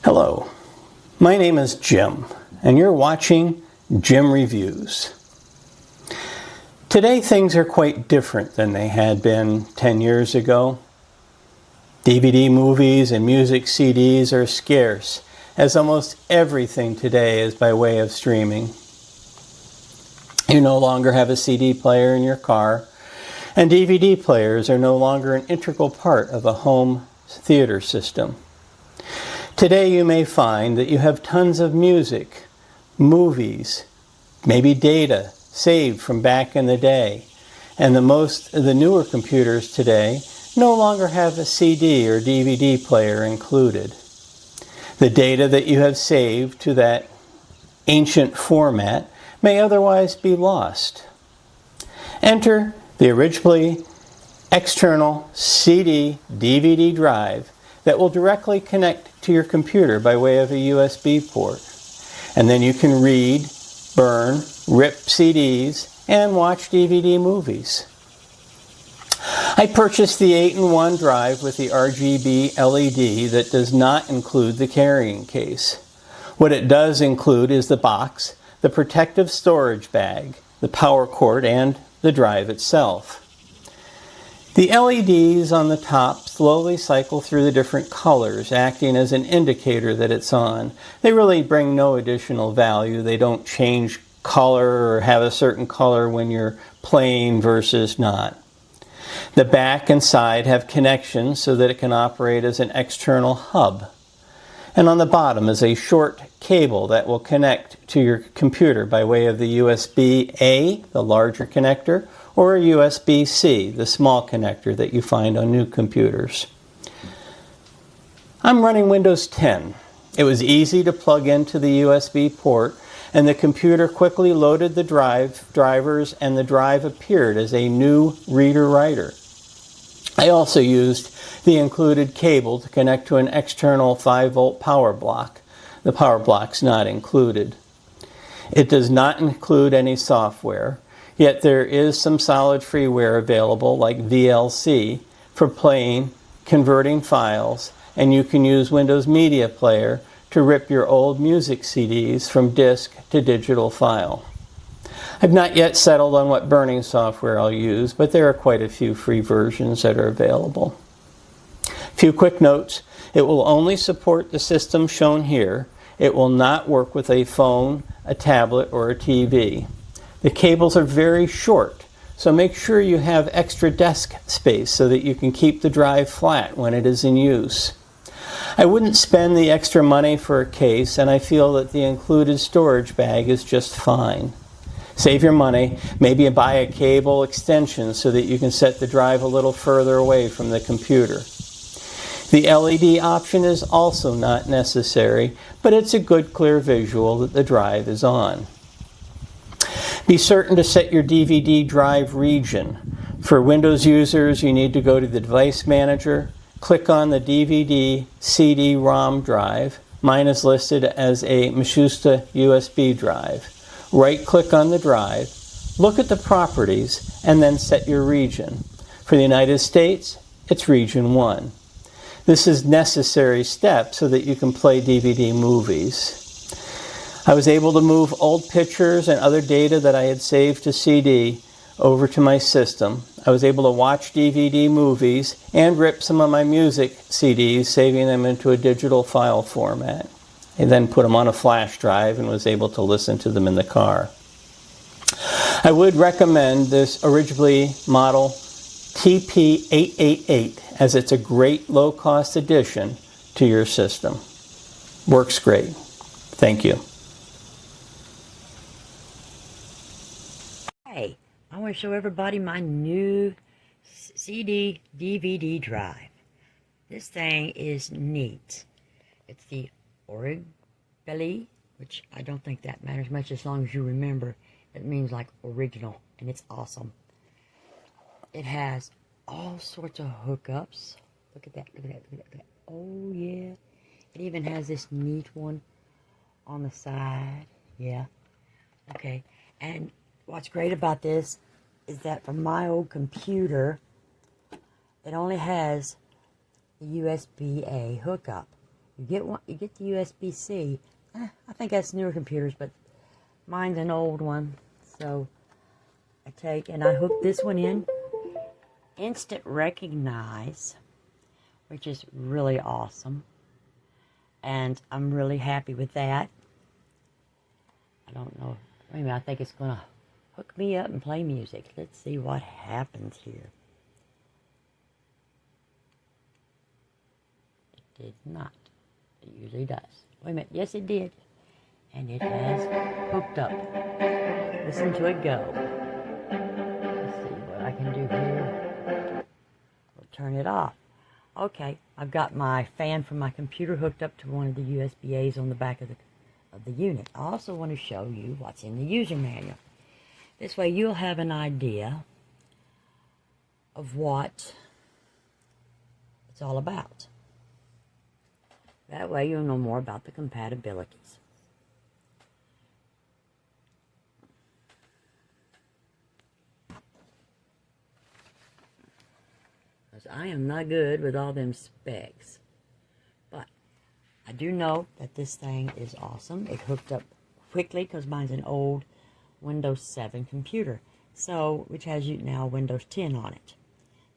Hello, my name is Jim, and you're watching Jim Reviews. Today things are quite different than they had been 10 years ago. DVD movies and music CDs are scarce, as almost everything today is by way of streaming. You no longer have a CD player in your car, and DVD players are no longer an integral part of a home theater system. Today you may find that you have tons of music, movies, maybe data saved from back in the day, and the newer computers today no longer have a CD or DVD player included. The data that you have saved to that ancient format may otherwise be lost. Enter the ORIGBELIE external CD DVD drive that will directly connect to your computer by way of a USB port. And then you can read, burn, rip CDs, and watch DVD movies. I purchased the 8-in-1 drive with the RGB LED that does not include the carrying case. What it does include is the box, the protective storage bag, the power cord, and the drive itself. The LEDs on the top slowly cycle through the different colors, acting as an indicator that it's on. They really bring no additional value. They don't change color or have a certain color when you're playing versus not. The back and side have connections so that it can operate as an external hub. And on the bottom is a short cable that will connect to your computer by way of the USB-A, the larger connector, or a USB-C, the small connector that you find on new computers. I'm running Windows 10. It was easy to plug into the USB port, and the computer quickly loaded the drivers, and the drive appeared as a new reader-writer. I also used the included cable to connect to an external 5-volt power block. The power block's not included. It does not include any software, yet there is some solid freeware available like VLC for playing, converting files, and you can use Windows Media Player to rip your old music CDs from disk to digital file. I've not yet settled on what burning software I'll use, but there are quite a few free versions that are available. A few quick notes. It will only support the system shown here. It will not work with a phone, a tablet, or a TV. The cables are very short, so make sure you have extra desk space so that you can keep the drive flat when it is in use. I wouldn't spend the extra money for a case, and I feel that the included storage bag is just fine. Save your money, maybe buy a cable extension so that you can set the drive a little further away from the computer. The LED option is also not necessary, but it's a good clear visual that the drive is on. Be certain to set your DVD drive region. For Windows users, you need to go to the Device Manager, click on the DVD CD-ROM drive. Mine is listed as a Matsushita USB drive. Right-click on the drive, look at the properties, and then set your region. For the United States, it's Region 1. This is a necessary step so that you can play DVD movies. I was able to move old pictures and other data that I had saved to CD over to my system. I was able to watch DVD movies and rip some of my music CDs, saving them into a digital file format. I then put them on a flash drive and was able to listen to them in the car. I would recommend this ORIGBELIE model TP888 as it's a great low-cost addition to your system. Works great. Thank you. Hey, I want to show everybody my new CD DVD drive. This thing is neat. It's the ORIGBELIE, which I don't think that matters much as long as you remember it means like original, and it's awesome. It has all sorts of hookups. Look at that, look at that, look at that. Oh yeah. It even has this neat one on the side. Yeah. Okay. And what's great about this is that for my old computer, it only has the USB-A hookup. You get the USB-C. I think that's newer computers, but mine's an old one. So I take and I hook this one in. Instant recognize, which is really awesome. And I'm really happy with that. I don't know. Wait a minute, I think it's going to hook me up and play music. Let's see what happens here. It did not. It usually does. Wait a minute. Yes, it did. And it has hooked up. Listen to it go. Let's see what I can do here. We'll turn it off. Okay, I've got my fan from my computer hooked up to one of the USB-As on the back of the unit. I also want to show you what's in the user manual. This way you'll have an idea of what it's all about. That way you'll know more about the compatibilities. Because I am not good with all them specs. But I do know that this thing is awesome. It hooked up quickly because mine's an old Windows 7 computer. So, which has now Windows 10 on it.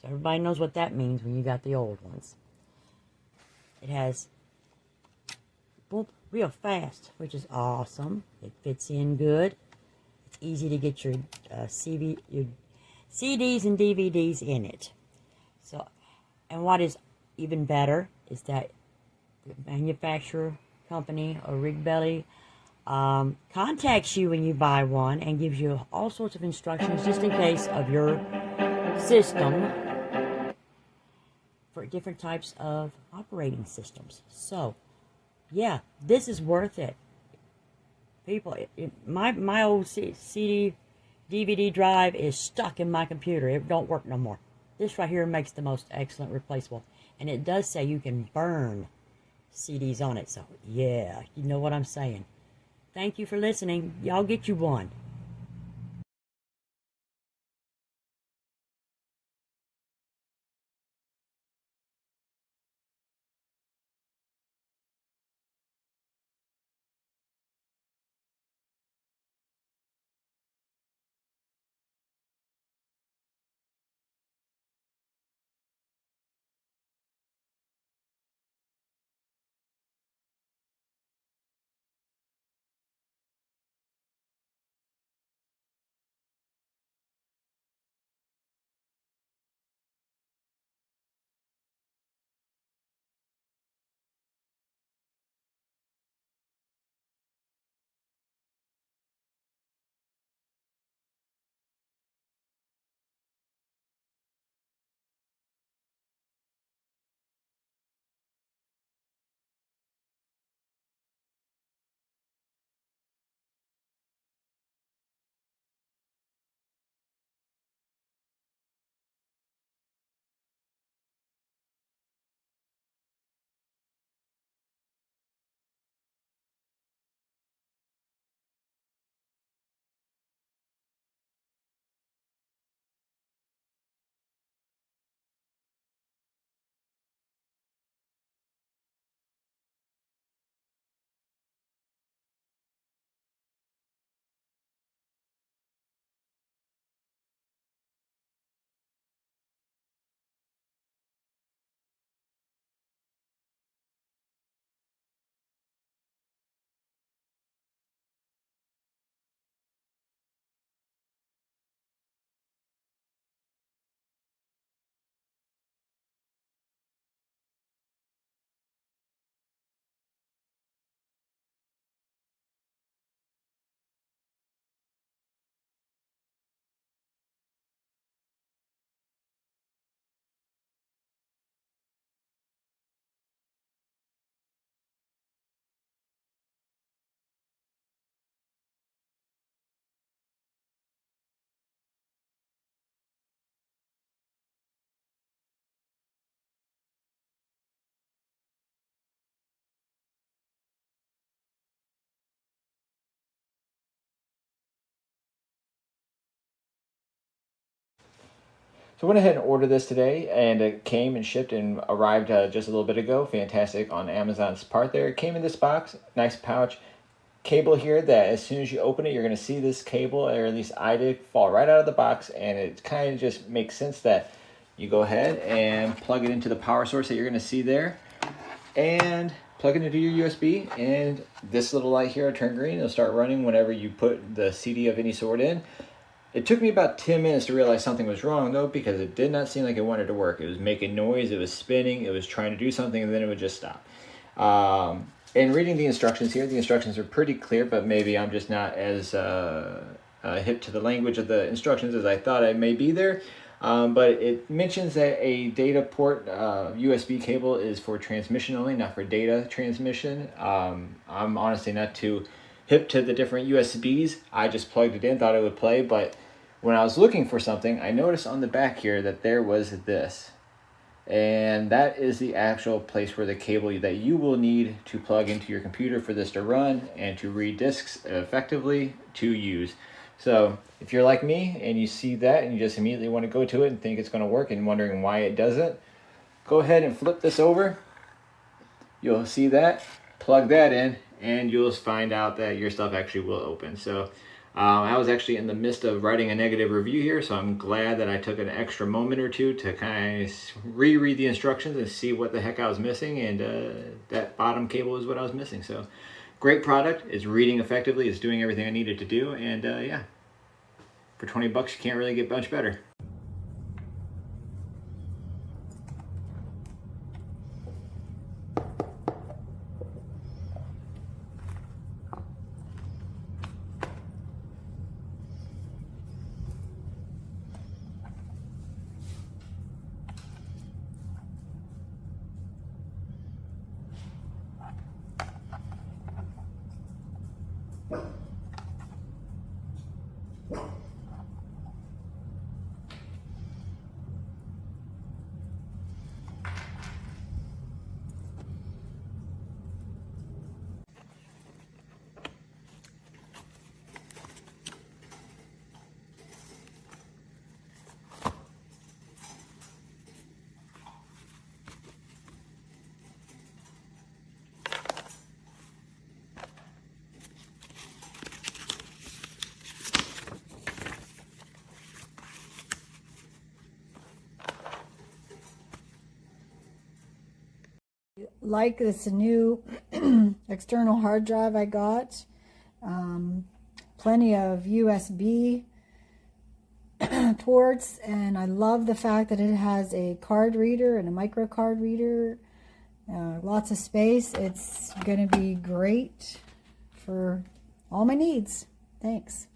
So everybody knows what that means when you got the old ones. It has boom, real fast, which is awesome. It fits in good. It's easy to get your CDs and DVDs in it. So, and what is even better is that the manufacturer company, ORIGBELIE, contacts you when you buy one and gives you all sorts of instructions just in case of your system for different types of operating systems. So, yeah, this is worth it. People, my old CD, DVD drive is stuck in my computer. It don't work no more. This right here makes the most excellent replaceable. And it does say you can burn CDs on it. So, yeah, you know what I'm saying. Thank you for listening. Y'all get you one. So I went ahead and ordered this today, and it came and shipped and arrived just a little bit ago. Fantastic on Amazon's part there. It came in this box, nice pouch. Cable here that as soon as you open it, you're going to see this cable, or at least I did, fall right out of the box, and it kind of just makes sense that you go ahead and plug it into the power source that you're going to see there, and plug it into your USB, and this little light here will turn green. It'll start running whenever you put the CD of any sort in. It took me about 10 minutes to realize something was wrong though, because it did not seem like it wanted to work. It was making noise, it was spinning, it was trying to do something, and then it would just stop. And reading the instructions here, the instructions are pretty clear, but maybe I'm just not as hip to the language of the instructions as I thought I may be there. But it mentions that a data port USB cable is for transmission only, not for data transmission. I'm honestly not too hip to the different USBs. I just plugged it in, thought it would play, but when I was looking for something, I noticed on the back here that there was this. And that is the actual place where the cable that you will need to plug into your computer for this to run and to read discs effectively to use. So if you're like me and you see that and you just immediately want to go to it and think it's going to work and wondering why it doesn't, go ahead and flip this over. You'll see that, plug that in, and you'll find out that your stuff actually will open. So I was actually in the midst of writing a negative review here, so I'm glad that I took an extra moment or two to kind of reread the instructions and see what the heck I was missing, and that bottom cable is what I was missing. So great product, it's reading effectively, it's doing everything I needed to do, and yeah, for 20 bucks you can't really get much better. Like this new external hard drive I got. Plenty of USB ports, and I love the fact that it has a card reader and a micro card reader. Lots of space. It's going to be great for all my needs. Thanks.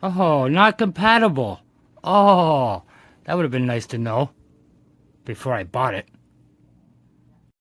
Oh, not compatible. Oh, that would have been nice to know before I bought it.